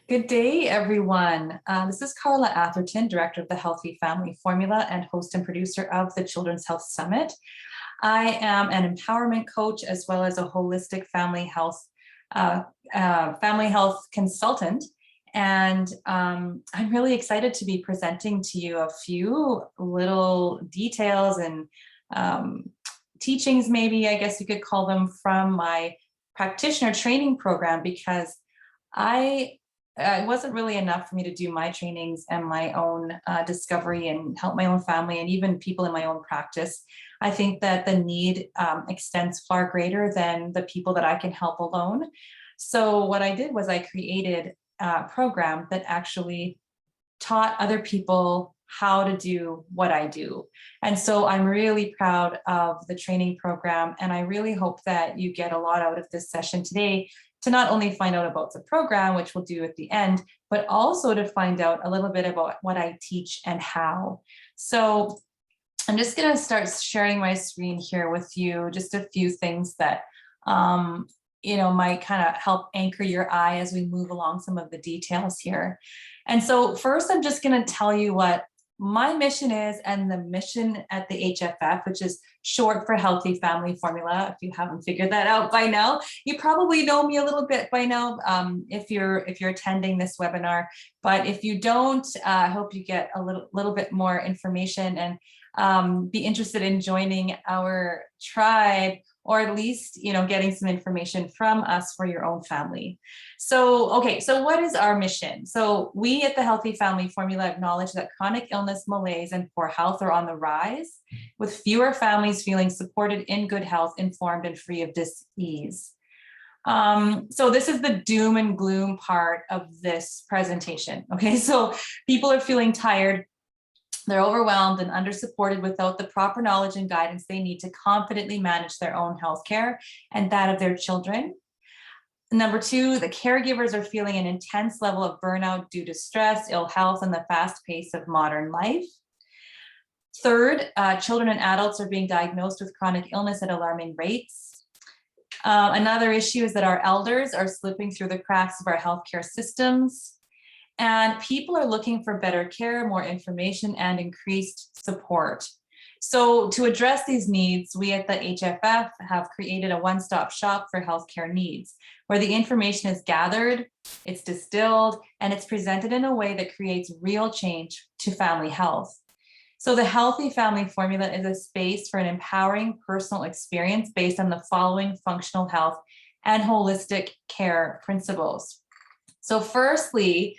Good day, everyone. This is Carla Atherton, Director of the Healthy Family Formula and host and producer of the Children's Health Summit. I am an empowerment coach as well as a holistic family health consultant. And I'm really excited to be presenting to you a few little details and teachings, maybe, I guess you could call them, from my practitioner training program, because it wasn't really enough for me to do my trainings and my own discovery and help my own family and even people in my own practice. I think that the need extends far greater than the people that I can help alone. So what I did was I created a program that actually taught other people how to do what I do. And so I'm really proud of the training program, and I really hope that you get a lot out of this session today to not only find out about the program, which we'll do at the end, but also to find out a little bit about what I teach and how. So I'm just going to start sharing my screen here with you, just a few things that might kind of help anchor your eye as we move along some of the details here. And so first, I'm just going to tell you what my mission is and the mission at the HFF, which is short for Healthy Family Formula. If you haven't figured that out by now, you probably know me a little bit by now if you're attending this webinar. But if you don't, I hope you get a little bit more information and be interested in joining our tribe, or at least, getting some information from us for your own family. So what is our mission? So we at the Healthy Family Formula acknowledge that chronic illness, malaise, and poor health are on the rise, with fewer families feeling supported, in good health, informed, and free of dis-ease. So this is the doom and gloom part of this presentation. Okay, so people are feeling tired. They're overwhelmed and under-supported without the proper knowledge and guidance they need to confidently manage their own healthcare and that of their children. Number two, the caregivers are feeling an intense level of burnout due to stress, ill health, and the fast pace of modern life. Third, children and adults are being diagnosed with chronic illness at alarming rates. Another issue is that our elders are slipping through the cracks of our healthcare systems. And people are looking for better care, more information, and increased support. So to address these needs, we at the HFF have created a one-stop shop for healthcare needs, where the information is gathered, it's distilled, and it's presented in a way that creates real change to family health. So the Healthy Family Formula is a space for an empowering personal experience based on the following functional health and holistic care principles. So firstly,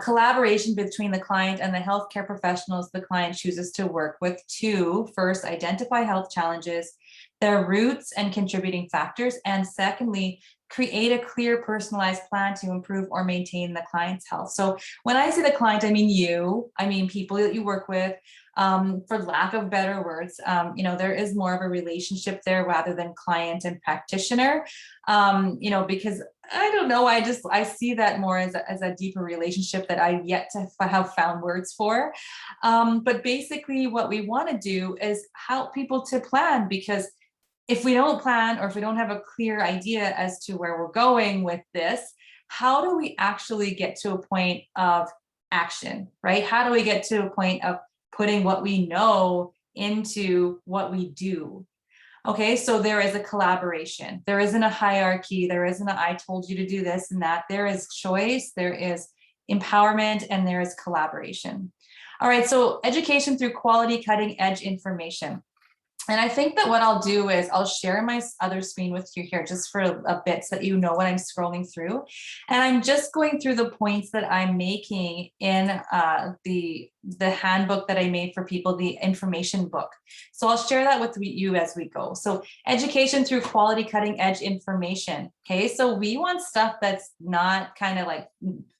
collaboration between the client and the healthcare professionals the client chooses to work with to first identify health challenges, their roots and contributing factors, and secondly, create a clear personalized plan to improve or maintain the client's health. So when I say the client, I mean people that you work with. For lack of better words, there is more of a relationship there rather than client and practitioner, because I don't know, I see that more as a deeper relationship that I've yet to have found words for. But basically what we want to do is help people to plan, because if we don't plan, or if we don't have a clear idea as to where we're going with this, how do we actually get to a point of action, right? How do we get to a point of putting what we know into what we do? Okay, so there is a collaboration. There isn't a hierarchy. There isn't a I told you to do this and that. There is choice, there is empowerment, and there is collaboration. All right, so education through quality, cutting edge information. And I think that what I'll do is I'll share my other screen with you here just for a bit so that you know what I'm scrolling through. And I'm just going through the points that I'm making in the handbook that I made for people, the information book. So I'll share that with you as we go. So education through quality, cutting edge information. Okay, so we want stuff that's not kind of like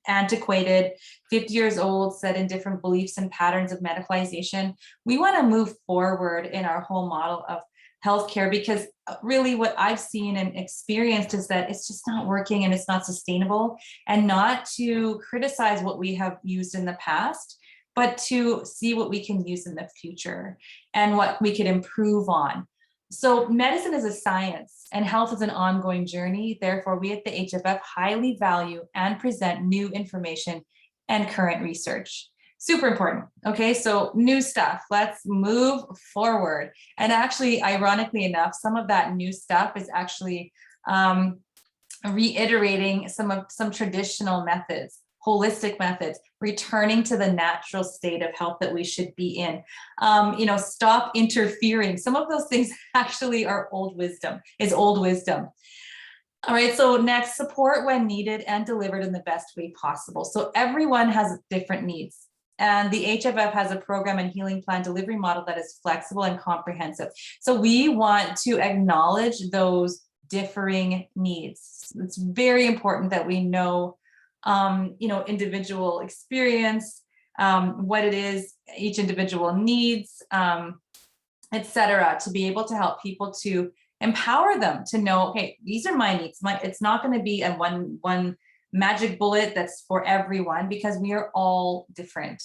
antiquated, 50 years old, set in different beliefs and patterns of medicalization. We want to move forward in our whole model of healthcare, because really what I've seen and experienced is that it's just not working and it's not sustainable. And not to criticize what we have used in the past, but to see what we can use in the future and what we could improve on. So medicine is a science and health is an ongoing journey. Therefore, we at the HFF highly value and present new information and current research. Super important. Okay, so new stuff. Let's move forward. And actually, ironically enough, some of that new stuff is actually reiterating some traditional methods, holistic methods, returning to the natural state of health that we should be in. Stop interfering. Some of those things actually are old wisdom. All right, so next, support when needed and delivered in the best way possible. So everyone has different needs. And the HFF has a program and healing plan delivery model that is flexible and comprehensive. So we want to acknowledge those differing needs. It's very important that we know, individual experience, what it is each individual needs, etc., to be able to help people to empower them to know, okay, these are my needs. It's not going to be a one magic bullet that's for everyone, because we are all different.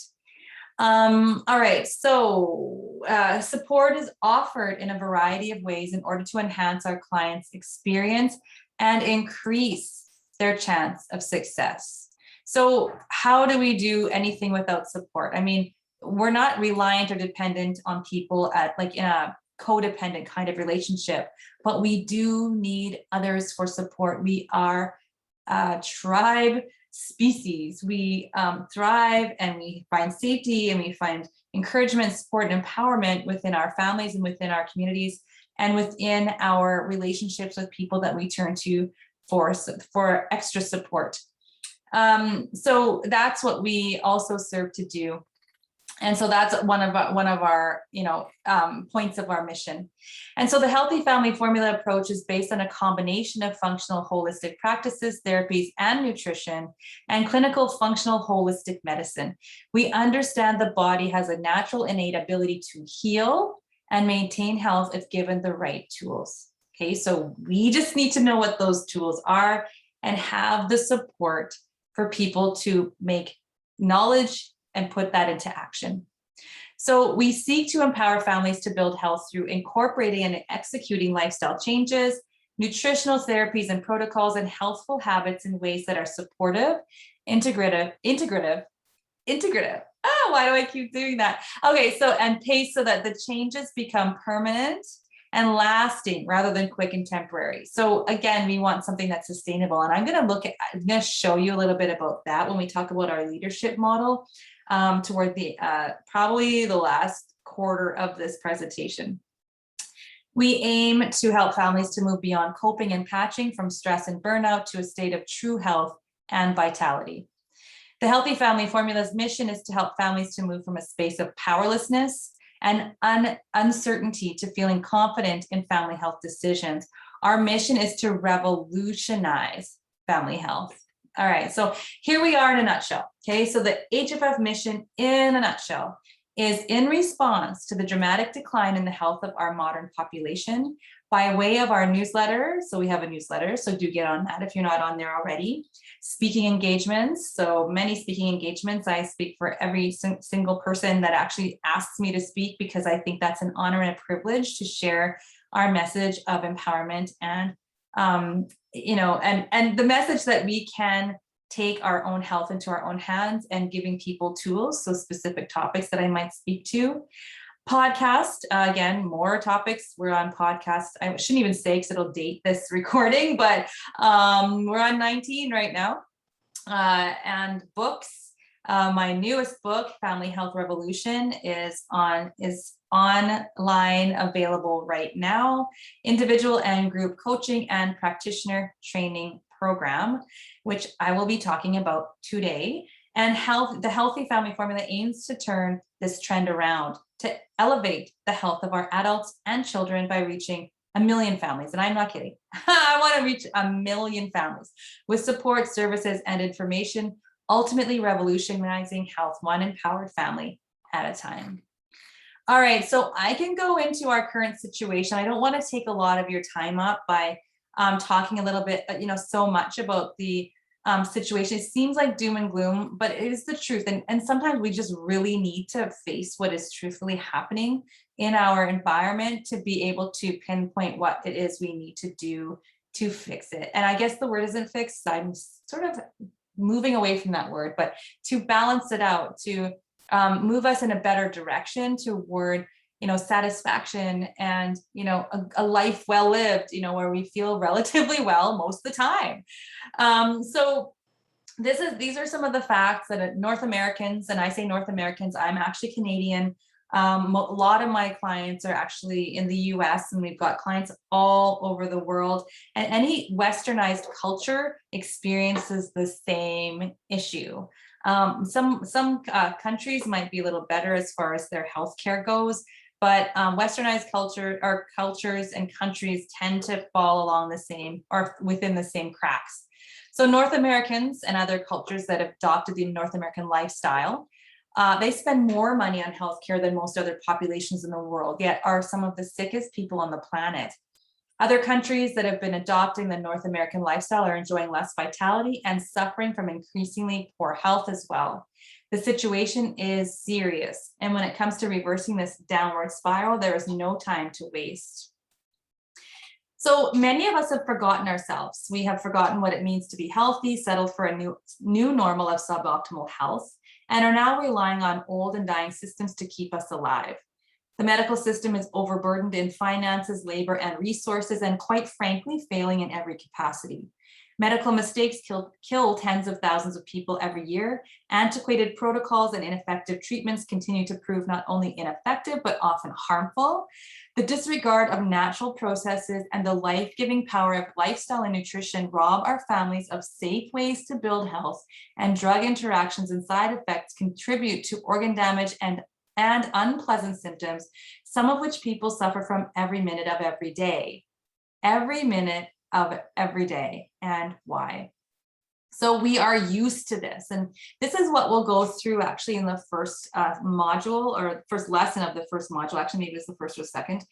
All right, so support is offered in a variety of ways in order to enhance our clients' experience and increase their chance of success. So how do we do anything without support? I mean, we're not reliant or dependent on people in a codependent kind of relationship, but we do need others for support. We are tribe species. We thrive and we find safety and we find encouragement, support, and empowerment within our families and within our communities and within our relationships with people that we turn to for extra support. So that's what we also serve to do. And so that's one of our points of our mission. And so the Healthy Family Formula approach is based on a combination of functional holistic practices, therapies, and nutrition, and clinical functional holistic medicine. We understand the body has a natural innate ability to heal and maintain health if given the right tools. Okay, so we just need to know what those tools are and have the support for people to make knowledge and put that into action. So we seek to empower families to build health through incorporating and executing lifestyle changes, nutritional therapies and protocols, and healthful habits in ways that are supportive, integrative. Why do I keep doing that? Okay, and paced so that the changes become permanent and lasting rather than quick and temporary. So again, we want something that's sustainable. And I'm going to show you a little bit about that when we talk about our leadership model toward the probably the last quarter of this presentation. We aim to help families to move beyond coping and patching from stress and burnout to a state of true health and vitality. The Healthy Family Formula's mission is to help families to move from a space of powerlessness and uncertainty to feeling confident in family health decisions. Our mission is to revolutionize family health. All right, so here we are in a nutshell. Okay, so the HFF mission in a nutshell is in response to the dramatic decline in the health of our modern population by way of our newsletter. So we have a newsletter, so do get on that if you're not on there already. Speaking engagements, so many speaking engagements. I speak for every single person that actually asks me to speak, because I think that's an honor and a privilege to share our message of empowerment and and the message that we can take our own health into our own hands and giving people tools, so specific topics that I might speak to. Podcast, again, more topics. We're on podcast. I shouldn't even say because it'll date this recording, but we're on 19 right now. And books, my newest book, Family Health Revolution, is online available right now. Individual and group coaching and practitioner training program, which I will be talking about today. And the Healthy Family Formula aims to turn this trend around, to elevate the health of our adults and children by reaching 1 million families. And I'm not kidding. I want to reach 1 million families with support, services, and information, ultimately revolutionizing health one empowered family at a time. All right, so I can go into our current situation. I don't want to take a lot of your time up by talking a little bit, so much about the situation. It seems like doom and gloom, but it is the truth. And sometimes we just really need to face what is truthfully happening in our environment to be able to pinpoint what it is we need to do to fix it. And I guess the word isn't fixed. I'm sort of moving away from that word, but to balance it out, to move us in a better direction toward, satisfaction and, a life well lived, where we feel relatively well most of the time. So these are some of the facts that North Americans, and I say North Americans, I'm actually Canadian. A lot of my clients are actually in the US, and we've got clients all over the world, and any westernized culture experiences the same issue. Some countries might be a little better as far as their healthcare goes, but westernized cultures and countries tend to fall along the same or within the same cracks. So North Americans and other cultures that have adopted the North American lifestyle, they spend more money on healthcare than most other populations in the world, yet are some of the sickest people on the planet. Other countries that have been adopting the North American lifestyle are enjoying less vitality and suffering from increasingly poor health as well. The situation is serious, and when it comes to reversing this downward spiral, there is no time to waste. So many of us have forgotten ourselves. We have forgotten what it means to be healthy, settled for a new normal of suboptimal health, and are now relying on old and dying systems to keep us alive. The medical system is overburdened in finances, labor, and resources, and quite frankly, failing in every capacity. Medical mistakes kill tens of thousands of people every year. Antiquated protocols and ineffective treatments continue to prove not only ineffective, but often harmful. The disregard of natural processes and the life-giving power of lifestyle and nutrition rob our families of safe ways to build health, and drug interactions and side effects contribute to organ damage and unpleasant symptoms, some of which people suffer from every minute of every day. Every minute of every day. And why? So we are used to this. And this is what we'll go through actually in the first module, or first lesson of the first module, actually maybe it's the first or second,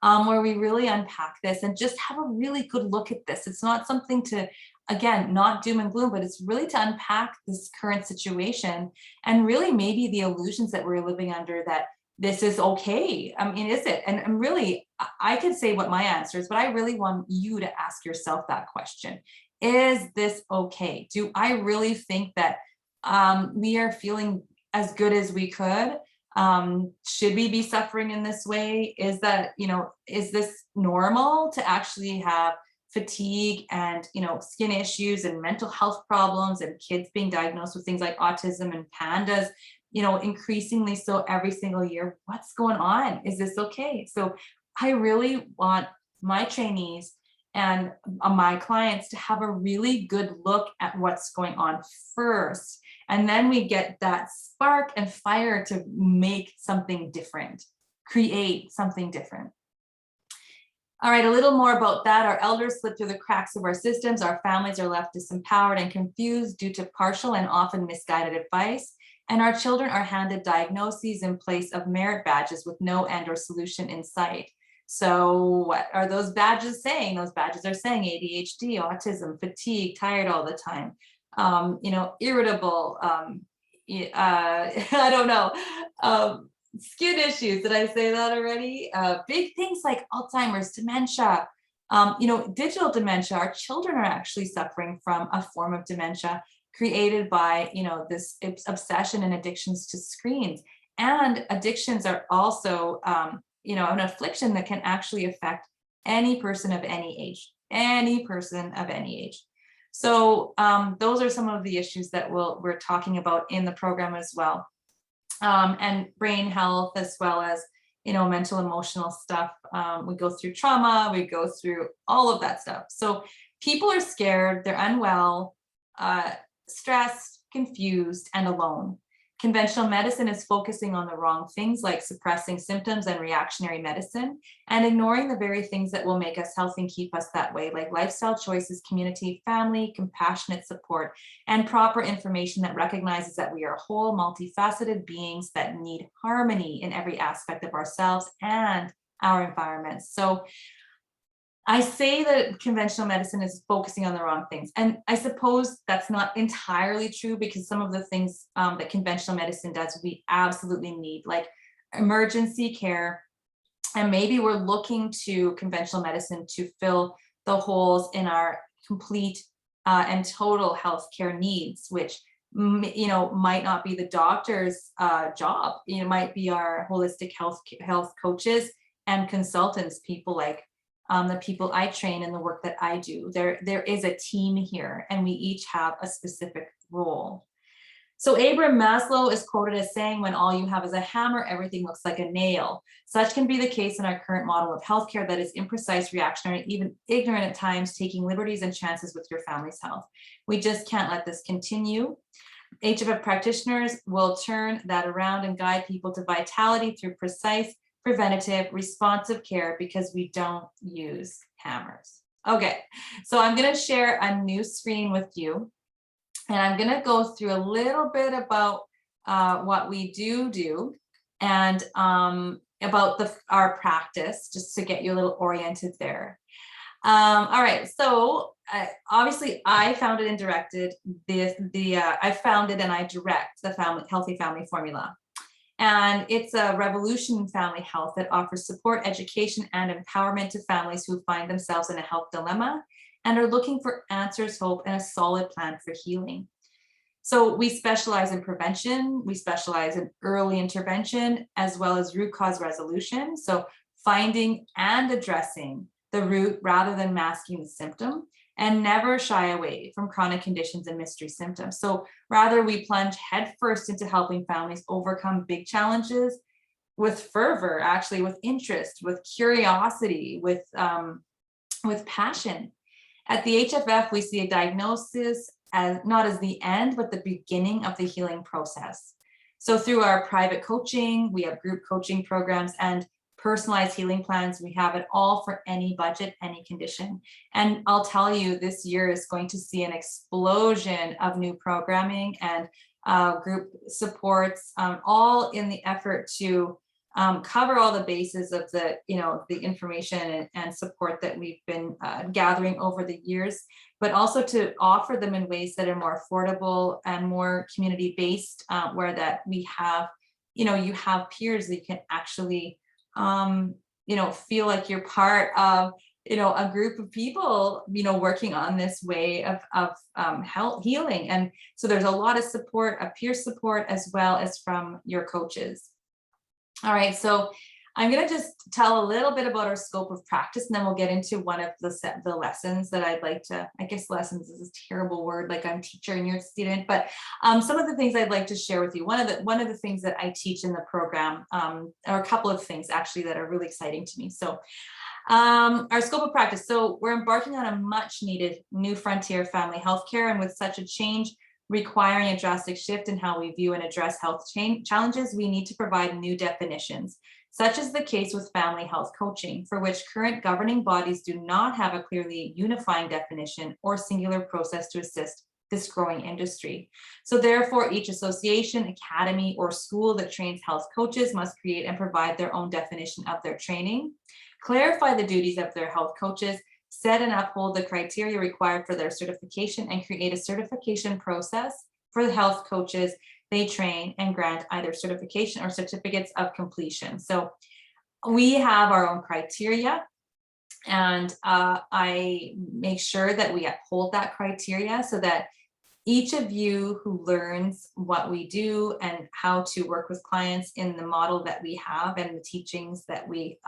where we really unpack this and just have a really good look at this. It's not something to, again, not doom and gloom, but it's really to unpack this current situation and really maybe the illusions that we're living under that this is okay. I mean, is it? And really, I could say what my answer is, but I really want you to ask yourself that question. Is this okay? Do I really think that we are feeling as good as we could? Should we be suffering in this way? Is that, is this normal to actually have fatigue and, skin issues and mental health problems and kids being diagnosed with things like autism and pandas, increasingly so every single year? What's going on? Is this okay? So I really want my trainees and my clients to have a really good look at what's going on first. And then we get that spark and fire to make something different, create something different. All right, a little more about that. Our elders slip through the cracks of our systems. Our families are left disempowered and confused due to partial and often misguided advice. And our children are handed diagnoses in place of merit badges with no end or solution in sight. So what are those badges saying? Those badges are saying ADHD, autism, fatigue, tired all the time, irritable, I don't know, skin issues. Did I say that already? Big things like Alzheimer's, dementia, digital dementia. Our children are actually suffering from a form of dementia created by, this obsession and addictions to screens. And addictions are also, an affliction that can actually affect any person of any age, So those are some of the issues that we're talking about in the program as well. And brain health, as well as, mental, emotional stuff. We go through trauma, we go through all of that stuff. So people are scared, they're unwell, stressed, confused, and alone. Conventional medicine is focusing on the wrong things, like suppressing symptoms and reactionary medicine, and ignoring the very things that will make us healthy and keep us that way, like lifestyle choices, community, family, compassionate support, and proper information that recognizes that we are whole, multifaceted beings that need harmony in every aspect of ourselves and our environments. So I say that conventional medicine is focusing on the wrong things. And I suppose that's not entirely true, because some of the things that conventional medicine does, we absolutely need, like emergency care. And maybe we're looking to conventional medicine to fill the holes in our complete and total healthcare needs, which might not be the doctor's job. Might be our holistic health coaches and consultants, people like the people I train and the work that I do. There is a team here, and we each have a specific role. So Abraham Maslow is quoted as saying, when all you have is a hammer, everything looks like a nail. Such can be the case in our current model of healthcare that is imprecise, reactionary, even ignorant at times, taking liberties and chances with your family's health. We just can't let this continue. HFF practitioners will turn that around and guide people to vitality through precise, preventative, responsive care, because we don't use hammers. Okay, so I'm going to share a new screen with you. And I'm going to go through a little bit about what we do and about our practice, just to get you a little oriented there. All right, so obviously I founded and directed I founded and I direct the Healthy Family Formula. And it's a revolution in family health that offers support, education, and empowerment to families who find themselves in a health dilemma and are looking for answers, hope, and a solid plan for healing. So we specialize in prevention, we specialize in early intervention, as well as root cause resolution. So finding and addressing the root rather than masking the symptom, and never shy away from chronic conditions and mystery symptoms. So rather, we plunge headfirst into helping families overcome big challenges with fervor, actually, with interest, with curiosity, with passion. At the HFF, we see a diagnosis as not as the end, but the beginning of the healing process. So through our private coaching, we have group coaching programs and personalized healing plans. We have it all for any budget, any condition. And I'll tell you, this year is going to see an explosion of new programming and group supports, all in the effort to cover all the bases of the information and support that we've been gathering over the years, but also to offer them in ways that are more affordable and more community-based, where that we have, you have peers that you can actually, feel like you're part of, a group of people, working on this way of health healing. And so there's a lot of support, of peer support, as well as from your coaches. All right, so I'm going to just tell a little bit about our scope of practice, and then we'll get into one of the lessons that I'd like to, I guess lessons is a terrible word, like I'm teacher and you're a student, but some of the things I'd like to share with you. One of the things that I teach in the program, are a couple of things actually that are really exciting to me. So our scope of practice. So we're embarking on a much needed new frontier of family healthcare, and with such a change requiring a drastic shift in how we view and address health challenges, we need to provide new definitions. Such is the case with family health coaching, for which current governing bodies do not have a clearly unifying definition or singular process to assist this growing industry. So therefore, each association, academy, or school that trains health coaches must create and provide their own definition of their training, clarify the duties of their health coaches, set and uphold the criteria required for their certification, and create a certification process for the health coaches they train, and grant either certification or certificates of completion. So we have our own criteria, and I make sure that we uphold that criteria so that each of you who learns what we do and how to work with clients in the model that we have and the teachings that we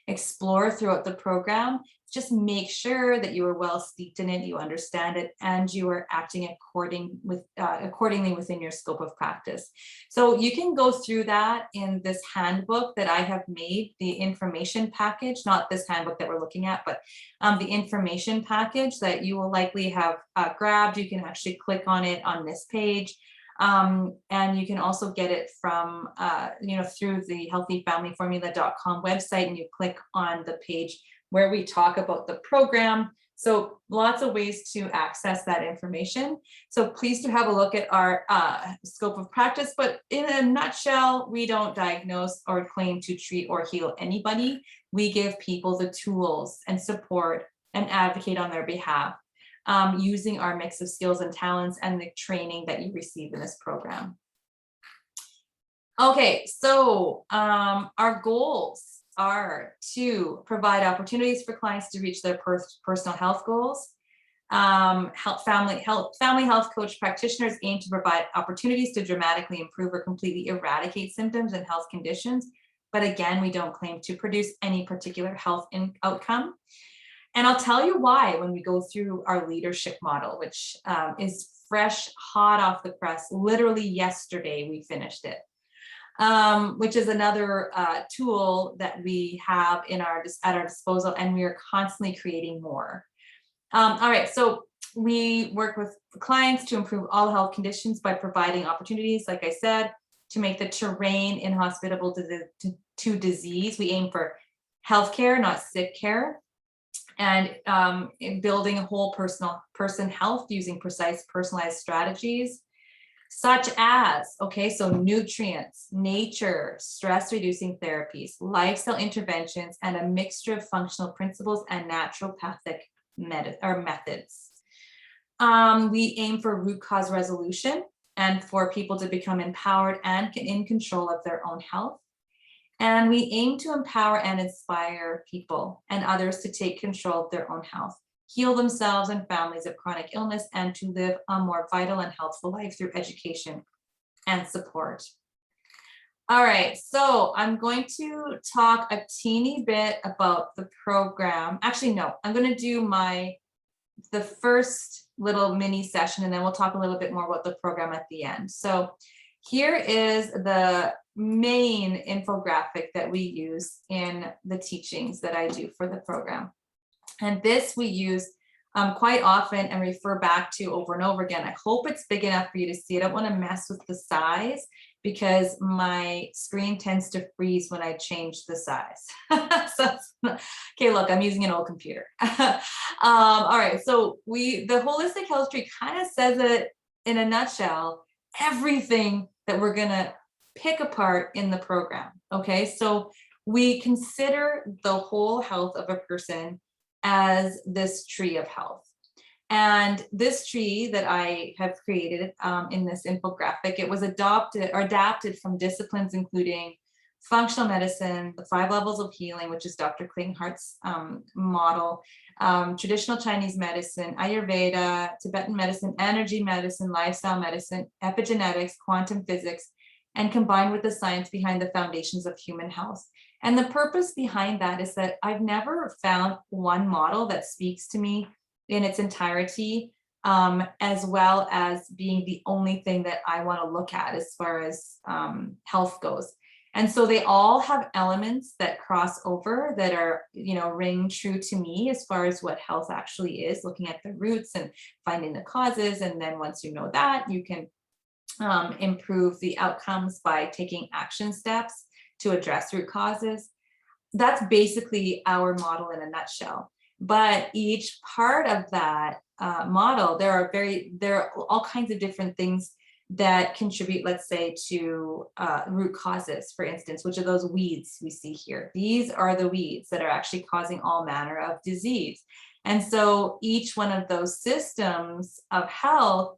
explore throughout the program, just make sure that you are well steeped in it, you understand it, and you are acting accordingly within your scope of practice. So you can go through that in this handbook that I have made, the information package, not this handbook that we're looking at, but the information package that you will likely have grabbed. You can actually click on it on this page. And you can also get it from, through the healthyfamilyformula.com website, and you click on the page where we talk about the program. So lots of ways to access that information. So please do have a look at our scope of practice, but in a nutshell, we don't diagnose or claim to treat or heal anybody. we give people the tools and support and advocate on their behalf, using our mix of skills and talents and the training that you receive in this program. Okay, so our goals are to provide opportunities for clients to reach their personal health goals. Family health coach practitioners aim to provide opportunities to dramatically improve or completely eradicate symptoms and health conditions. But again, we don't claim to produce any particular health outcome. And I'll tell you why when we go through our leadership model, which is fresh, hot off the press. Literally yesterday, we finished it. Which is another tool that we have at our disposal, and we are constantly creating more. All right, so we work with clients to improve all health conditions by providing opportunities, like I said, to make the terrain inhospitable to disease. We aim for healthcare, not sick care, and in building a whole person health using precise, personalized strategies. Such as, okay, so nutrients, nature, stress-reducing therapies, lifestyle interventions, and a mixture of functional principles and naturopathic methods. We aim for root cause resolution and for people to become empowered and in control of their own health. And we aim to empower and inspire people and others to take control of their own health, heal themselves and families of chronic illness, and to live a more vital and healthful life through education and support. All right, so I'm going to talk a teeny bit about the program. Actually, no, I'm going to do the first little mini session, and then we'll talk a little bit more about the program at the end. So here is the main infographic that we use in the teachings that I do for the program. And this we use quite often and refer back to over and over again. I hope it's big enough for you to see. I don't want to mess with the size because my screen tends to freeze when I change the size. Okay, look, I'm using an old computer. All right, so the holistic health tree kind of says it in a nutshell, everything that we're gonna pick apart in the program, okay? So we consider the whole health of a person as this tree of health. And this tree that I have created in this infographic, it was adapted from disciplines including functional medicine, the 5 levels of healing, which is Dr. Clayton Hart's model, traditional Chinese medicine, Ayurveda, Tibetan medicine, energy medicine, lifestyle medicine, epigenetics, quantum physics, and combined with the science behind the foundations of human health. And the purpose behind that is that I've never found one model that speaks to me in its entirety, as well as being the only thing that I want to look at as far as health goes. And so they all have elements that cross over that are, ring true to me as far as what health actually is, looking at the roots and finding the causes. And then once you know that, you can improve the outcomes by taking action steps to address root causes. That's basically our model in a nutshell. But each part of that model, there are all kinds of different things that contribute, let's say, to root causes, for instance, which are those weeds we see here. These are the weeds that are actually causing all manner of disease. And so each one of those systems of health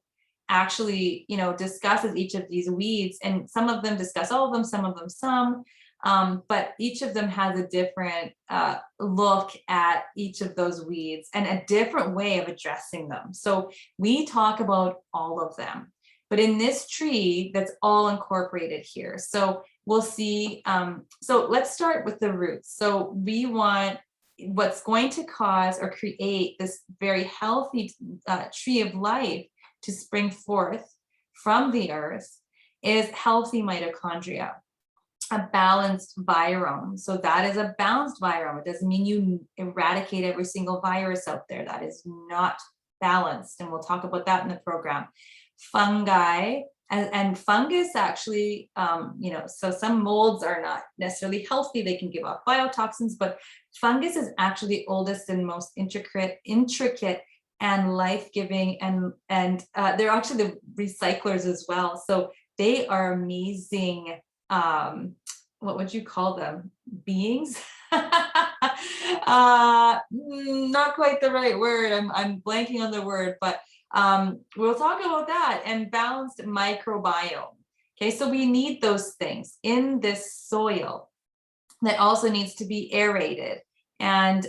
actually, discusses each of these weeds, and some of them discuss all of them, some of them some, but each of them has a different look at each of those weeds and a different way of addressing them. So we talk about all of them, but in this tree, that's all incorporated here. So we'll see, so let's start with the roots. So we want what's going to cause or create this very healthy tree of life to spring forth from the earth is healthy mitochondria, a balanced virome. So that is a balanced virome. It doesn't mean you eradicate every single virus out there. That is not balanced. And we'll talk about that in the program. Fungi and fungus actually, so some molds are not necessarily healthy. They can give off biotoxins, but fungus is actually the oldest and most intricate and life-giving, and they're actually the recyclers as well. So they are amazing, what would you call them? Beings? Not quite the right word. I'm blanking on the word, but we'll talk about that, and balanced microbiome. Okay, so we need those things in this soil that also needs to be aerated and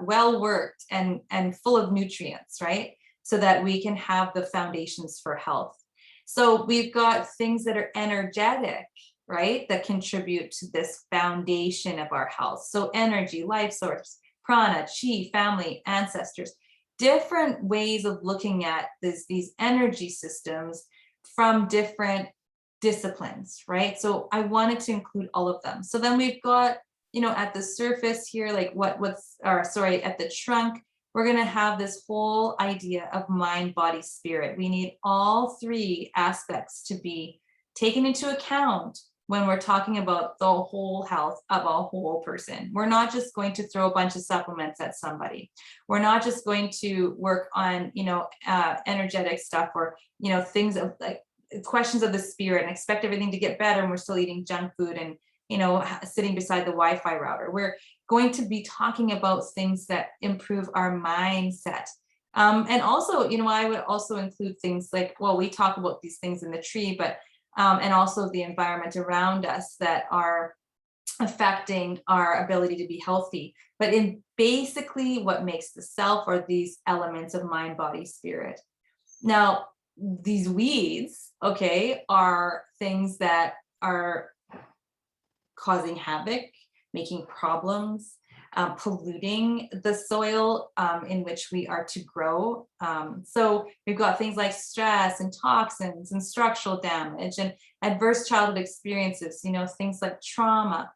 well worked and full of nutrients, right? So that we can have the foundations for health. So we've got things that are energetic, right, that contribute to this foundation of our health. So energy, life source, prana, chi, family, ancestors, different ways of looking at these energy systems from different disciplines, right? So I wanted to include all of them. So then we've got, at the surface here, like at the trunk, we're going to have this whole idea of mind, body, spirit. We need all three aspects to be taken into account when we're talking about the whole health of a whole person. We're not just going to throw a bunch of supplements at somebody. We're not just going to work on, energetic stuff or, things of like questions of the spirit and expect everything to get better and we're still eating junk food and, sitting beside the Wi-Fi router. We're going to be talking about things that improve our mindset. And also, I would also include things like, well, we talk about these things in the tree, but and also the environment around us that are affecting our ability to be healthy. But in basically what makes the self are these elements of mind, body, spirit. Now, these weeds, okay, are things that are causing havoc, making problems, polluting the soil in which we are to grow. So we've got things like stress and toxins and structural damage and adverse childhood experiences, things like trauma,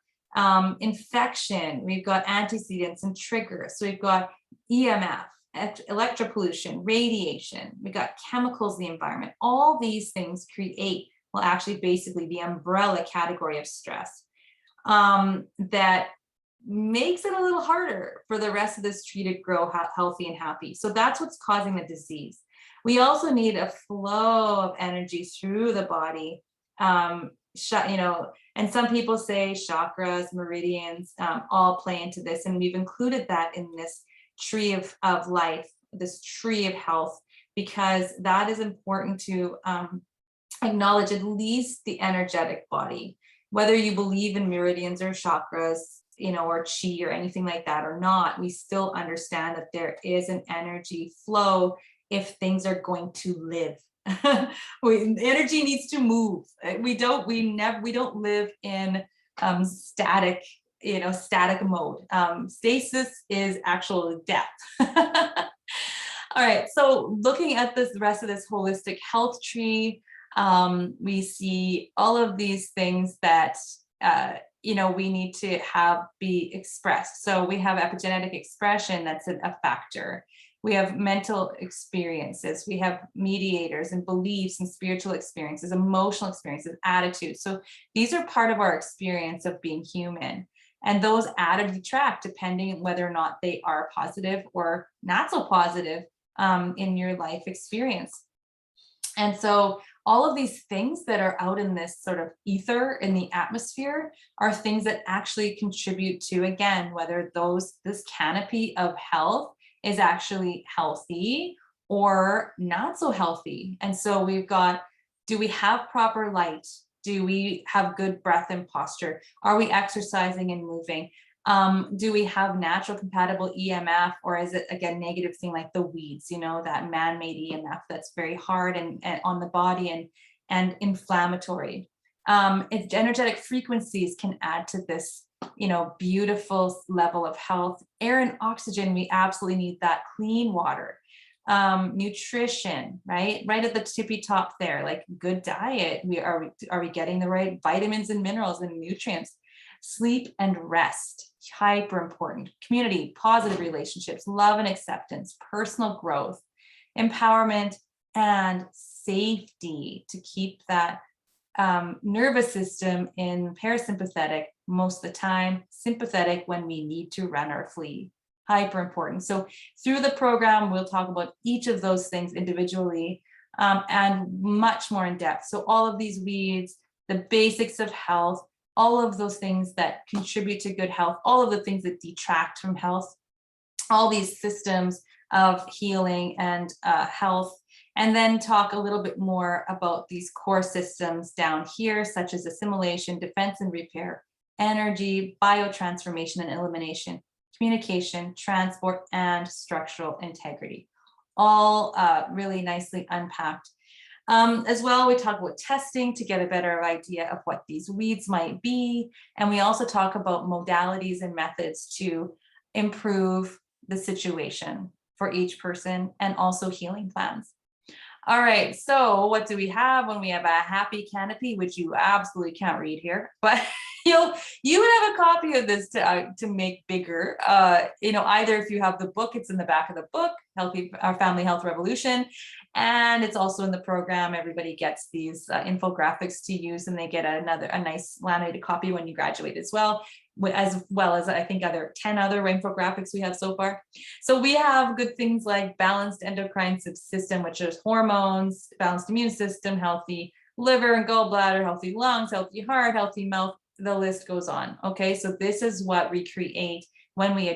infection. We've got antecedents and triggers. So we've got EMF, electropollution, radiation. We've got chemicals in the environment. All these things create, well, actually basically the umbrella category of stress that makes it a little harder for the rest of this tree to grow healthy and happy. So that's what's causing the disease. We also need a flow of energy through the body. And some people say chakras, meridians, all play into this. And we've included that in this tree of life, this tree of health, because that is important to acknowledge at least the energetic body. Whether you believe in meridians or chakras, or chi or anything like that or not, we still understand that there is an energy flow if things are going to live. Energy needs to move. We don't live in static mode. Stasis is actual death. All right, so looking at the rest of this holistic health tree, we see all of these things that we need to have be expressed. So we have epigenetic expression, that's a factor. We have mental experiences, we have mediators and beliefs and spiritual experiences, emotional experiences, attitudes. So these are part of our experience of being human. And those add or detract depending on whether or not they are positive or not so positive in your life experience. And so all of these things that are out in this sort of ether in the atmosphere are things that actually contribute to, again, whether this canopy of health is actually healthy or not so healthy. And so we've got, do we have proper light? Do we have good breath and posture? Are we exercising and moving? Do we have natural compatible EMF, or is it again negative thing like the weeds, that man-made EMF that's very hard and on the body and inflammatory? Energetic frequencies can add to this, beautiful level of health. Air and oxygen, we absolutely need that. Clean water, nutrition, right at the tippy top there, like good diet. Are we getting the right vitamins and minerals and nutrients? Sleep and rest, hyper important. Community, positive relationships, love and acceptance, personal growth, empowerment, and safety to keep that nervous system in parasympathetic most of the time, sympathetic when we need to run or flee. Hyper important. So through the program, we'll talk about each of those things individually and much more in depth. So all of these weeds, the basics of health, all of those things that contribute to good health, all of the things that detract from health, all these systems of healing and health, and then talk a little bit more about these core systems down here, such as assimilation, defense and repair, energy, biotransformation and elimination, communication, transport, and structural integrity. All really nicely unpacked. As well, we talk about testing to get a better idea of what these weeds might be. And we also talk about modalities and methods to improve the situation for each person, and also healing plans. All right, so what do we have when we have a happy canopy, which you absolutely can't read here, but you would have a copy of this to make bigger. Either if you have the book, it's in the back of the book, Our Family Health Revolution, and it's also in the program. Everybody gets these infographics to use, and they get a nice laminated copy when you graduate as well as I think 10 other infographics we have so far. So we have good things like balanced endocrine system, which is hormones, balanced immune system, healthy liver and gallbladder, healthy lungs, healthy heart, healthy mouth, the list goes on. Okay, so this is what we create when we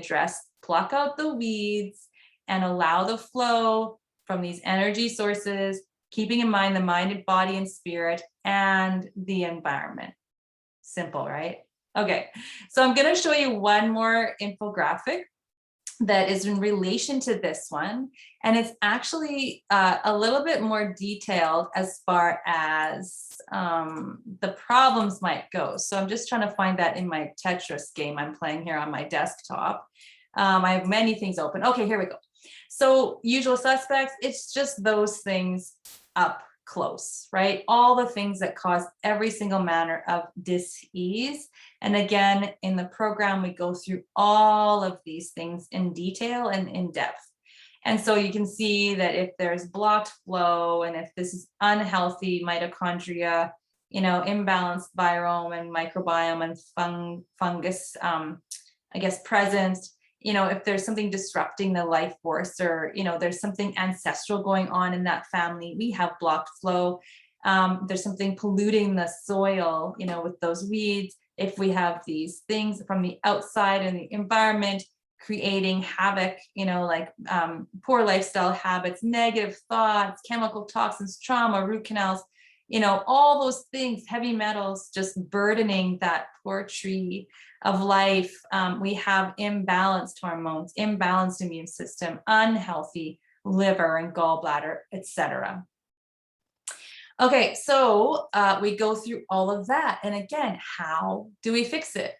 pluck out the weeds and allow the flow from these energy sources, keeping in mind the mind, body, and spirit, and the environment. Simple, right? Okay, so I'm going to show you one more infographic that is in relation to this one, and it's actually a little bit more detailed as far as the problems might go. So I'm just trying to find that in my Tetris game I'm playing here on my desktop. I have many things open. Okay, here we go. So usual suspects, it's just those things up close, right? All the things that cause every single manner of dis-ease. And again, in the program, we go through all of these things in detail and in depth. And so you can see that if there's blocked flow, and if this is unhealthy mitochondria, imbalanced virome and microbiome and fungus, presence, if there's something disrupting the life force, or, there's something ancestral going on in that family, we have blocked flow. There's something polluting the soil, with those weeds. If we have these things from the outside and the environment creating havoc, poor lifestyle habits, negative thoughts, chemical toxins, trauma, root canals, all those things, heavy metals, just burdening that poor tree of life. We have imbalanced hormones, imbalanced immune system, unhealthy liver and gallbladder, etc. Okay, so we go through all of that. And again, how do we fix it?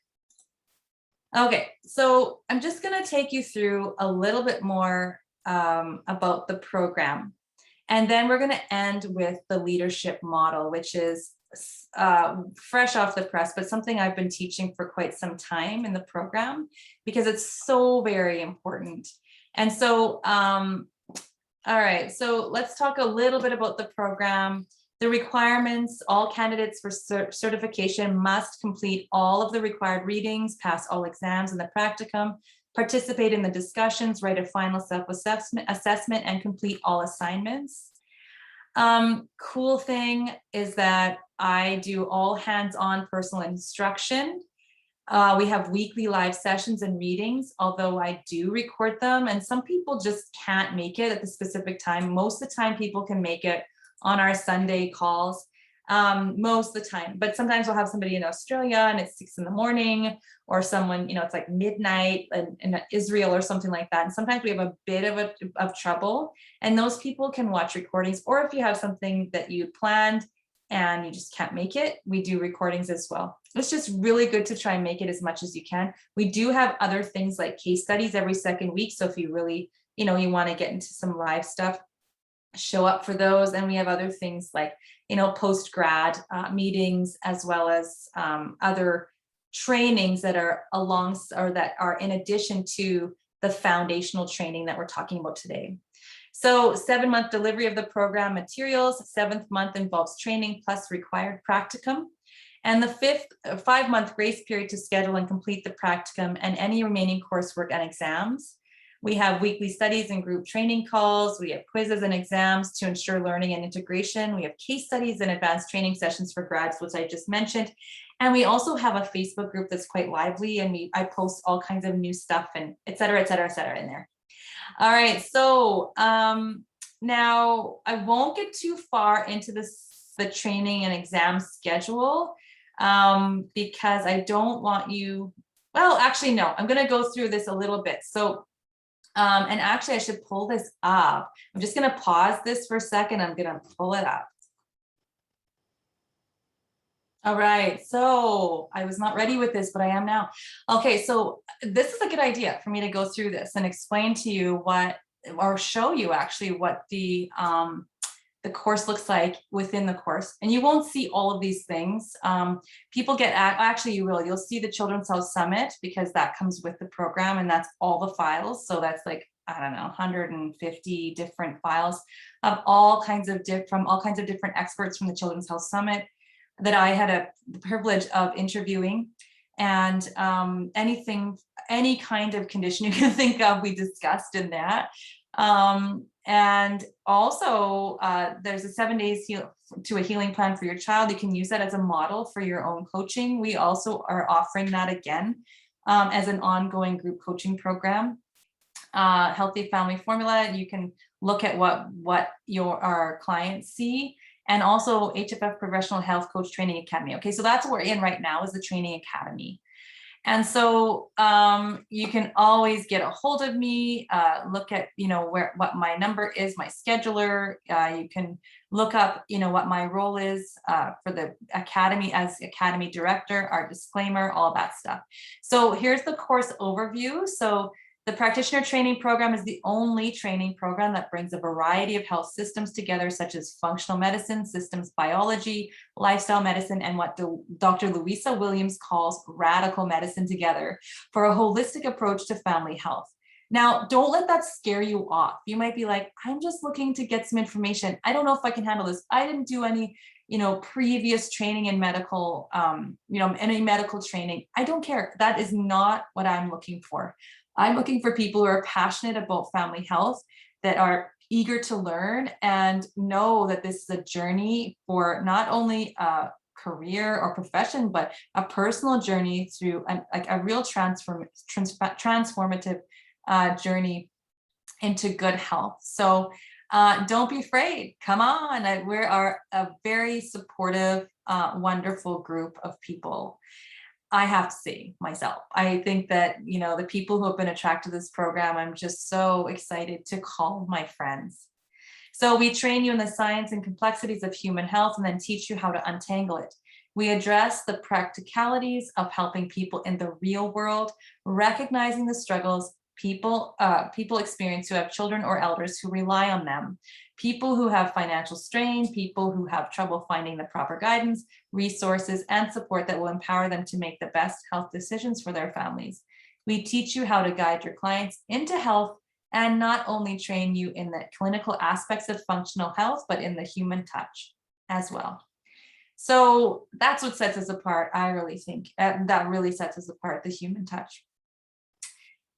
Okay, so I'm just going to take you through a little bit more about the program. And then we're going to end with the leadership model, which is fresh off the press, but something I've been teaching for quite some time in the program, because it's so very important. And so, all right, so let's talk a little bit about the program. The requirements: all candidates for certification must complete all of the required readings, pass all exams and the practicum, participate in the discussions, write a final self-assessment, and complete all assignments. Cool thing is that I do all hands-on personal instruction. We have weekly live sessions and readings, although I do record them, and some people just can't make it at the specific time. Most of the time people can make it on our Sunday calls, most of the time, but sometimes we'll have somebody in Australia and it's 6 a.m, or someone, it's like midnight in Israel or something like that. And sometimes we have a bit of trouble, and those people can watch recordings. Or if you have something that you planned and you just can't make it, we do recordings as well. It's just really good to try and make it as much as you can. We do have other things like case studies every second week. So if you really, you want to get into some live stuff, show up for those. And we have other things like, post-grad meetings, as well as other trainings that are that are in addition to the foundational training that we're talking about today. So 7-month delivery of the program materials. 7th month involves training plus required practicum. And the 5-month grace period to schedule and complete the practicum and any remaining coursework and exams. We have weekly studies and group training calls. We have quizzes and exams to ensure learning and integration. We have case studies and advanced training sessions for grads, which I just mentioned. And we also have a Facebook group that's quite lively, and I post all kinds of new stuff and et cetera, et cetera, et cetera in there. All right, so now I won't get too far into the training and exam schedule because I don't want you, well, actually, no, I'm gonna go through this a little bit. So, and actually I should pull this up. I'm just gonna pause this for a second. I'm gonna pull it up. All right, so I was not ready with this, but I am now. Okay, so this is a good idea for me to go through this and explain to you what, or show you actually what the course looks like within the course. And you won't see all of these things. People get, actually you will, you'll see the Children's Health Summit because that comes with the program and that's all the files. So that's like, I don't know, 150 different files of all kinds of from all kinds of different experts from the Children's Health Summit that I had the privilege of interviewing, and any kind of condition you can think of, we discussed in that. And also there's a 7 days to a healing plan for your child. You can use that as a model for your own coaching. We also are offering that again as an ongoing group coaching program. Healthy Family Formula, you can look at what our clients see. And also HFF Professional Health Coach Training Academy. Okay, so that's what we're in right now, is the Training Academy. And so you can always get a hold of me, look at, what my number is, my scheduler. You can look up, what my role is for the Academy as Academy Director, our disclaimer, all that stuff. So here's the course overview. So the practitioner training program is the only training program that brings a variety of health systems together, such as functional medicine, systems biology, lifestyle medicine, and what Dr. Louisa Williams calls radical medicine together for a holistic approach to family health. Now, don't let that scare you off. You might be like, I'm just looking to get some information. I don't know if I can handle this. I didn't do any previous training in medical, any medical training. I don't care. That is not what I'm looking for. I'm looking for people who are passionate about family health, that are eager to learn and know that this is a journey for not only a career or profession, but a personal journey through a real transformative journey into good health. So don't be afraid. Come on. We are a very supportive, wonderful group of people. I have to say myself, I think that, the people who have been attracted to this program, I'm just so excited to call my friends. So we train you in the science and complexities of human health and then teach you how to untangle it. We address the practicalities of helping people in the real world, recognizing the struggles people experience who have children or elders who rely on them, people who have financial strain, people who have trouble finding the proper guidance, resources, and support that will empower them to make the best health decisions for their families. We teach you how to guide your clients into health and not only train you in the clinical aspects of functional health, but in the human touch as well. So that's what sets us apart. I really think that really sets us apart, the human touch.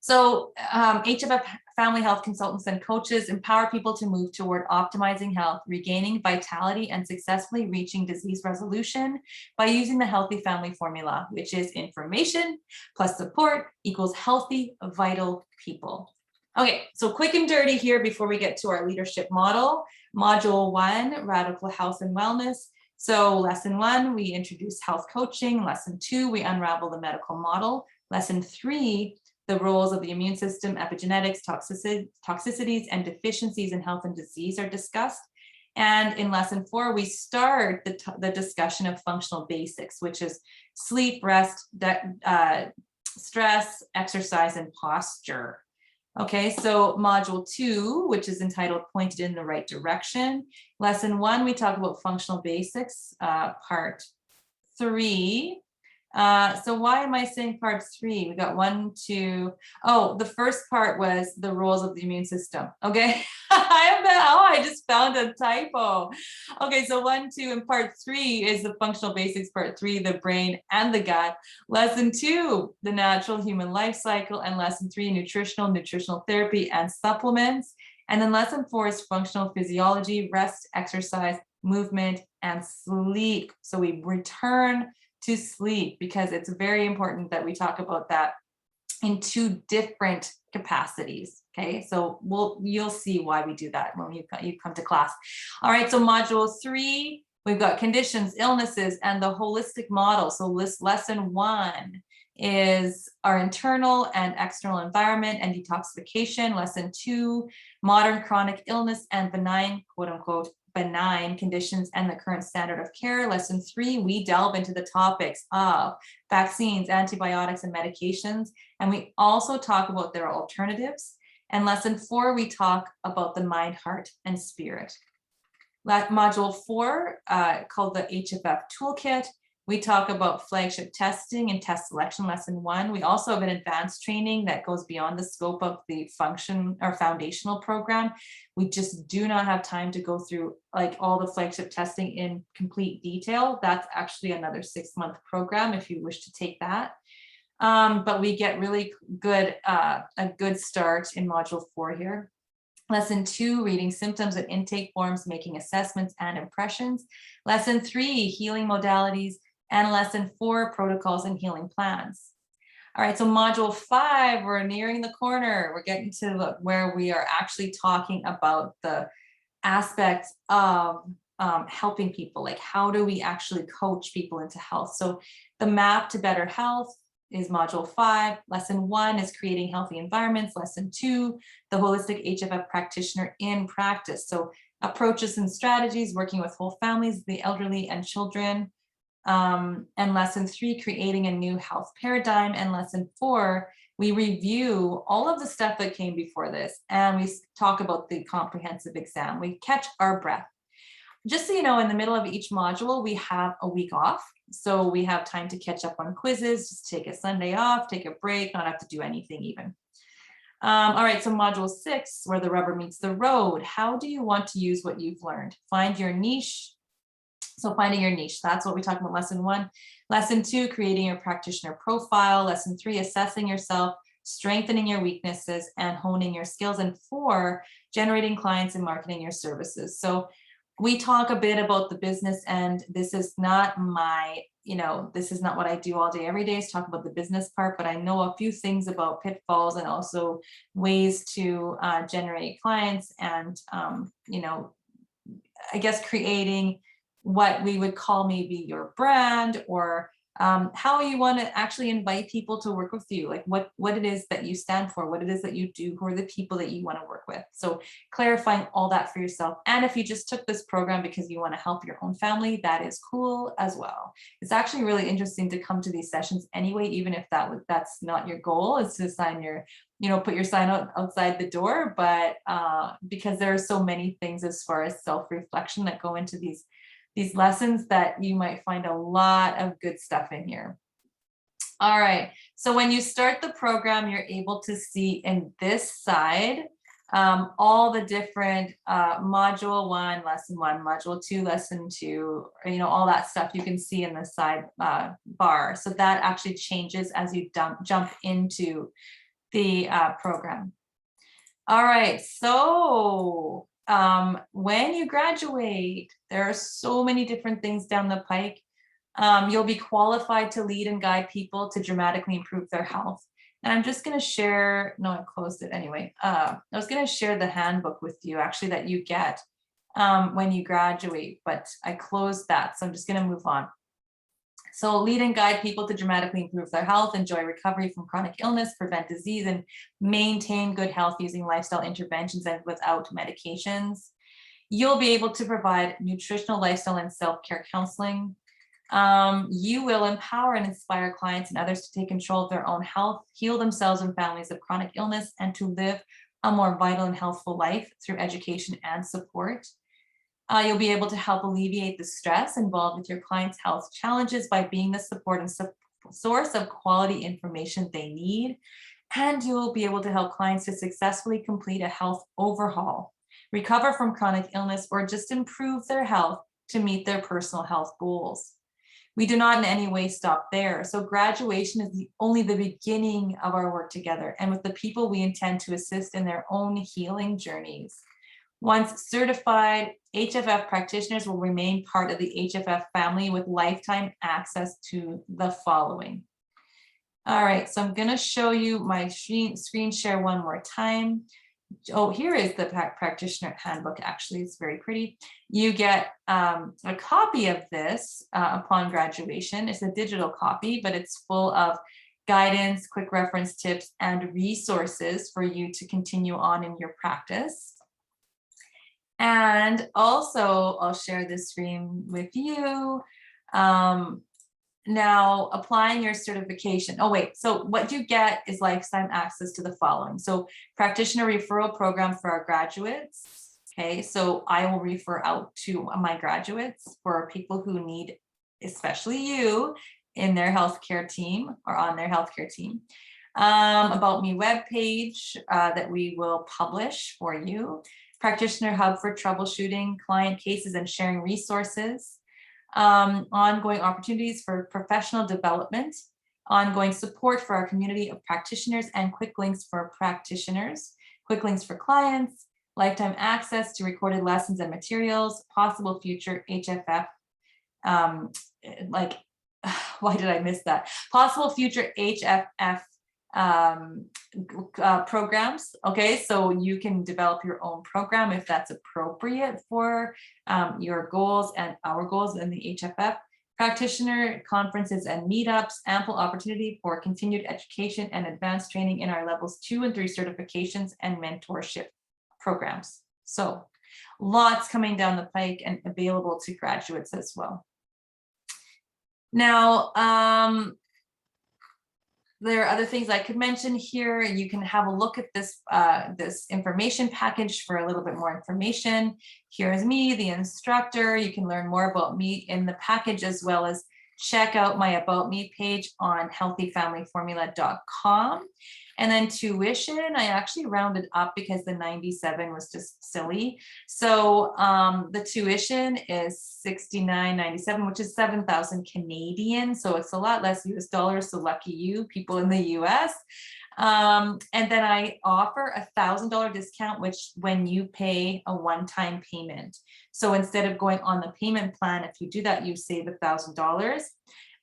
So HFF family health consultants and coaches empower people to move toward optimizing health, regaining vitality, and successfully reaching disease resolution by using the Healthy Family Formula, which is information plus support equals healthy, vital people. Okay, so quick and dirty here before we get to our leadership model. Module 1, Radical Health and Wellness. So lesson 1, we introduce health coaching. Lesson 2, we unravel the medical model. Lesson 3, the roles of the immune system, epigenetics, toxicities, and deficiencies in health and disease are discussed. And in lesson 4, we start the discussion of functional basics, which is sleep, rest, stress, exercise, and posture. Okay, so module 2, which is entitled Pointed in the Right Direction. Lesson 1, we talk about functional basics, part 3. So why am I saying part 3? We got 1, 2. Oh, the first part was the roles of the immune system. Okay. I just found a typo. Okay, so 1, 2, and part 3 is the functional basics, part 3, the brain and the gut. Lesson 2, the natural human life cycle, and lesson 3, nutritional therapy and supplements. And then lesson 4 is functional physiology, rest, exercise, movement, and sleep. So we return to sleep, because it's very important that we talk about that in two different capacities. Okay, so you'll see why we do that when you come to class. All right, so module 3, we've got conditions, illnesses, and the holistic model. So lesson 1 is our internal and external environment and detoxification. Lesson 2, modern chronic illness and benign, quote unquote, benign conditions and the current standard of care. Lesson 3, we delve into the topics of vaccines, antibiotics, and medications. And we also talk about their alternatives. And lesson 4, we talk about the mind, heart, and spirit. Module 4, called the HFF toolkit. We talk about flagship testing and test selection, lesson 1. We also have an advanced training that goes beyond the scope of the function or foundational program. We just do not have time to go through like all the flagship testing in complete detail. That's actually another 6-month program if you wish to take that. But we get really good, a good start in module 4 here. Lesson 2, reading symptoms and intake forms, making assessments and impressions. Lesson 3, healing modalities. And lesson 4, protocols and healing plans. All right, so module 5, we're nearing the corner. We're getting to where we are actually talking about the aspects of helping people. Like, how do we actually coach people into health? So the map to better health is module 5. Lesson 1 is creating healthy environments. Lesson 2, the holistic HFF practitioner in practice. So approaches and strategies, working with whole families, the elderly and children. And lesson 3, creating a new health paradigm. And lesson 4, we review all of the stuff that came before this, and we talk about the comprehensive exam. We catch our breath. Just so you know, in the middle of each module, we have a week off. So we have time to catch up on quizzes, just take a Sunday off, take a break, not have to do anything even. All right, so module 6, where the rubber meets the road. How do you want to use what you've learned? Find your niche. So finding your niche, that's what we talk about lesson 1. Lesson 2, creating your practitioner profile. Lesson 3, assessing yourself, strengthening your weaknesses, and honing your skills. And 4, generating clients and marketing your services. So we talk a bit about the business, and this is not my, this is not what I do all day, every day is talk about the business part, but I know a few things about pitfalls and also ways to generate clients and, I guess creating what we would call maybe your brand, or how you want to actually invite people to work with you, like what it is that you stand for, what it is that you do, who are the people that you want to work with. So clarifying all that for yourself. And if you just took this program because you want to help your own family, that is cool as well. It's actually really interesting to come to these sessions anyway, even if that's not your goal, is to sign your, put your sign outside the door. But because there are so many things as far as self-reflection that go into these lessons, that you might find a lot of good stuff in here. All right, so when you start the program, you're able to see in this side all the different module 1, lesson 1, module 2, lesson 2, all that stuff you can see in the side bar. So that actually changes as you jump into the program. All right, so when you graduate, there are so many different things down the pike. You'll be qualified to lead and guide people to dramatically improve their health. And I'm just going to share, no, I closed it anyway. I was going to share the handbook with you actually that you get when you graduate, but I closed that. So I'm just going to move on. So lead and guide people to dramatically improve their health, enjoy recovery from chronic illness, prevent disease, and maintain good health using lifestyle interventions and without medications. You'll be able to provide nutritional, lifestyle, and self-care counseling. You will empower and inspire clients and others to take control of their own health, heal themselves and families of chronic illness, and to live a more vital and healthful life through education and support. You'll be able to help alleviate the stress involved with your clients' health challenges by being the support and source of quality information they need. And you'll be able to help clients to successfully complete a health overhaul, recover from chronic illness, or just improve their health to meet their personal health goals. We do not in any way stop there. So graduation is only the beginning of our work together and with the people we intend to assist in their own healing journeys. Once certified, HFF practitioners will remain part of the HFF family with lifetime access to the following. All right, so I'm going to show you my screen share one more time. Oh, here is the practitioner handbook. Actually, it's very pretty. You get a copy of this upon graduation. It's a digital copy, but it's full of guidance, quick reference tips, and resources for you to continue on in your practice. And also, I'll share this screen with you. Now, applying your certification. Oh, wait. So what you get is lifetime access to the following. So practitioner referral program for our graduates. Okay, so I will refer out to my graduates for people who need, especially you, in their healthcare team or on their healthcare team. About Me webpage that we will publish for you. Practitioner hub for troubleshooting client cases and sharing resources. Ongoing opportunities for professional development, ongoing support for our community of practitioners, and quick links for practitioners, quick links for clients, lifetime access to recorded lessons and materials, possible future HFF, why did I miss that? Possible future HFF programs. Okay, so you can develop your own program if that's appropriate for your goals and our goals in the HFF. Practitioner conferences and meetups, ample opportunity for continued education and advanced training in our levels 2 and 3 certifications and mentorship programs. So lots coming down the pike and available to graduates as well. Now, there are other things I could mention here. You can have a look at this, this information package for a little bit more information. Here's me, the instructor. You can learn more about me in the package, as well as check out my About Me page on healthyfamilyformula.com. And then tuition, I actually rounded up because the 97 was just silly. So the tuition is $69.97, which is 7,000 Canadian. So it's a lot less US dollars. So lucky you, people in the US. And then I offer $1,000 discount, which when you pay a one-time payment. So instead of going on the payment plan, if you do that, you save $1,000.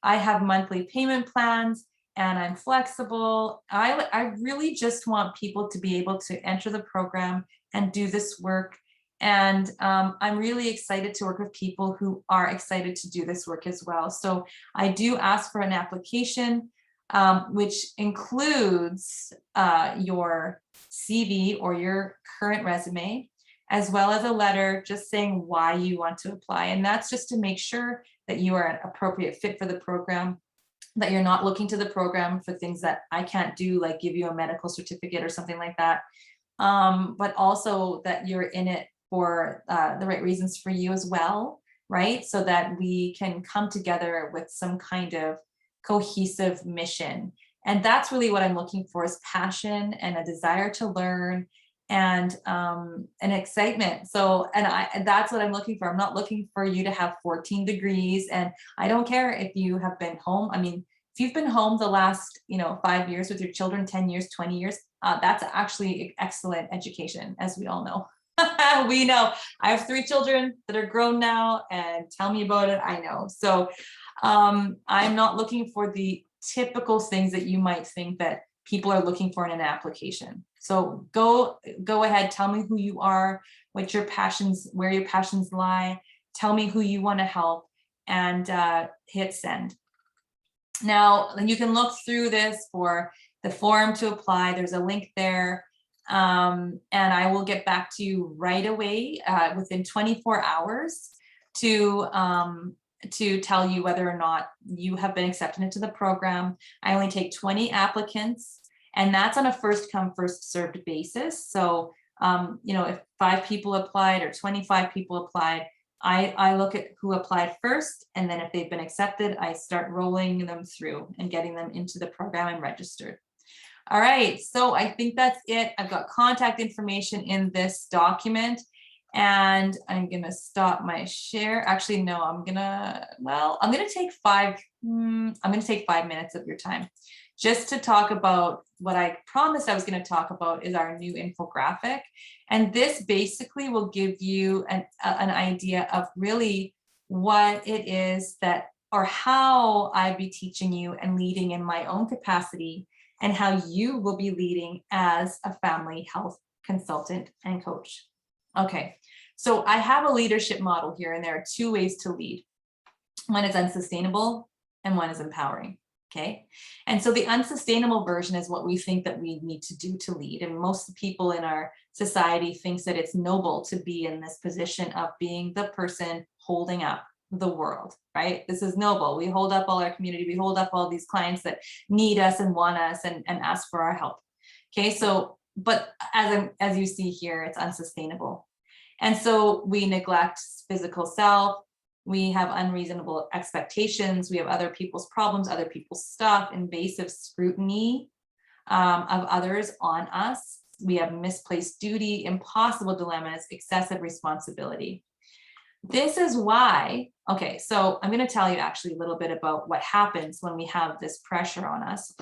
I have monthly payment plans, and I'm flexible. I really just want people to be able to enter the program and do this work. And I'm really excited to work with people who are excited to do this work as well. So I do ask for an application, which includes your CV or your current resume, as well as a letter just saying why you want to apply. And that's just to make sure that you are an appropriate fit for the program, that you're not looking to the program for things that I can't do, like give you a medical certificate or something like that. But also that you're in it for the right reasons for you as well, right? So that we can come together with some kind of cohesive mission. And that's really what I'm looking for, is passion and a desire to learn and an excitement. So, and that's what I'm looking for. I'm not looking for you to have 14 degrees, and I don't care if you have been home. I mean, if you've been home the last, 5 years with your children, 10 years, 20 years, that's actually excellent education, as we all know. We know. I have 3 children that are grown now, and tell me about it. I know. So I'm not looking for the typical things that you might think that people are looking for in an application. So go ahead, tell me who you are, what your passions, where your passions lie, tell me who you want to help, and hit send. Now, you can look through this for the form to apply. There's a link there. And I will get back to you right away within 24 hours to tell you whether or not you have been accepted into the program. I only take 20 applicants, and that's on a first come, first served basis. So, if 5 people applied or 25 people applied, I look at who applied first, and then if they've been accepted, I start rolling them through and getting them into the program and registered. All right, so I think that's it. I've got contact information in this document, and I'm gonna stop my share. Actually, no, I'm gonna take 5 minutes of your time. just to talk about what I promised I was going to talk about is our new infographic. And this basically will give you an idea of really what it is that, or how I'd be teaching you and leading in my own capacity, and how you will be leading as a family health consultant and coach. Okay, so I have a leadership model here, and there are two ways to lead. One is unsustainable and one is empowering. Okay, and so the unsustainable version is what we think that we need to do to lead. And most people in our society thinks that it's noble to be in this position of being the person holding up the world, right? This is noble. We hold up all our community. We hold up all these clients that need us and want us and ask for our help. Okay, so, but as you see here, it's unsustainable. And so we neglect physical self. We have unreasonable expectations. We have other people's problems, other people's stuff, invasive scrutiny of others on us. We have misplaced duty, impossible dilemmas, excessive responsibility. This is why, okay, so I'm going to tell you actually a little bit about what happens when we have this pressure on us.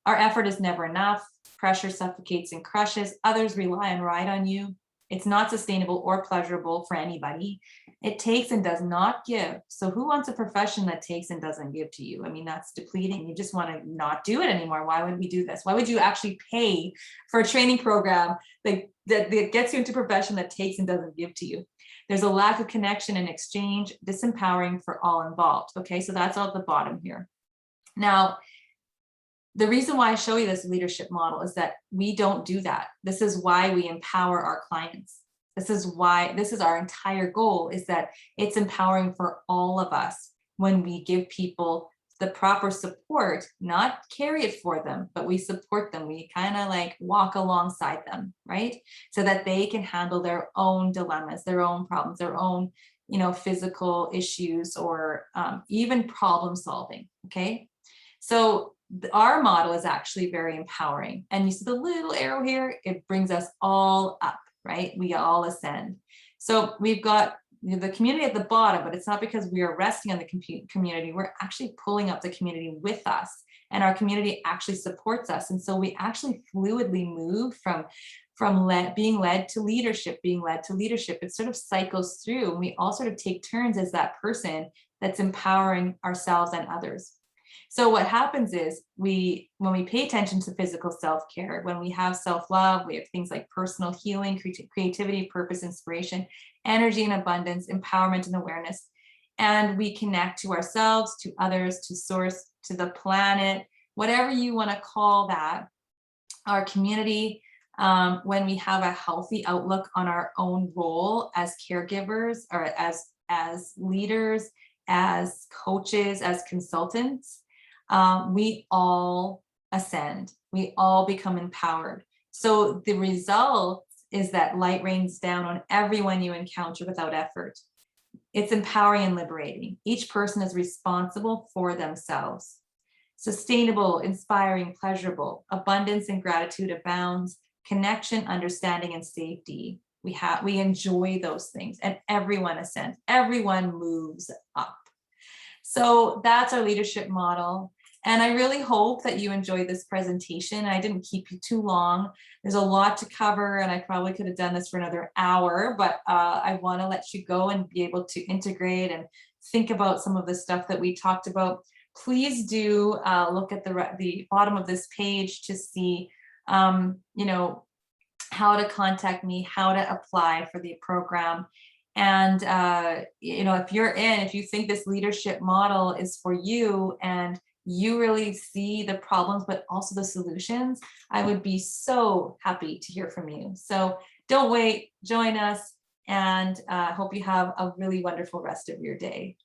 Our effort is never enough. Pressure suffocates and crushes. Others rely and ride on you. It's not sustainable or pleasurable for anybody. It takes and does not give. So who wants a profession that takes and doesn't give to you? I mean, that's depleting. You just want to not do it anymore. Why would we do this? Why would you actually pay for a training program that gets you into a profession that takes and doesn't give to you? There's a lack of connection and exchange, disempowering for all involved. Okay, so that's all at the bottom here. Now, the reason why I show you this leadership model is that we don't do that. This is why we empower our clients. This is why, this is our entire goal, is that it's empowering for all of us when we give people the proper support, not carry it for them, but we support them. We kind of like walk alongside them, right? So that they can handle their own dilemmas, their own problems, their own, physical issues, or even problem solving, okay? So our model is actually very empowering. And you see the little arrow here, it brings us all up, right? We all ascend. So we've got the community at the bottom, but it's not because we are resting on the community. We're actually pulling up the community with us, and our community actually supports us. And so we actually fluidly move from being led to leadership, It sort of cycles through, and we all sort of take turns as that person that's empowering ourselves and others. So what happens is when we pay attention to physical self-care, when we have self-love, we have things like personal healing, creativity, purpose, inspiration, energy and abundance, empowerment and awareness. And we connect to ourselves, to others, to source, to the planet, whatever you want to call that, our community. When we have a healthy outlook on our own role as caregivers, or as leaders, as coaches, as consultants, we all ascend, we all become empowered. So the result is that light rains down on everyone you encounter without effort. It's empowering and liberating. Each person is responsible for themselves. Sustainable, inspiring, pleasurable, abundance and gratitude abounds, connection, understanding, and safety. We enjoy those things, and everyone ascends, everyone moves up. So that's our leadership model. And I really hope that you enjoyed this presentation. I didn't keep you too long. There's a lot to cover, and I probably could have done this for another hour, but I want to let you go and be able to integrate and think about some of the stuff that we talked about. Please do look at the bottom of this page to see, how to contact me, how to apply for the program. And, if you think this leadership model is for you and you really see the problems, but also the solutions, I would be so happy to hear from you. So don't wait, join us, and hope you have a really wonderful rest of your day.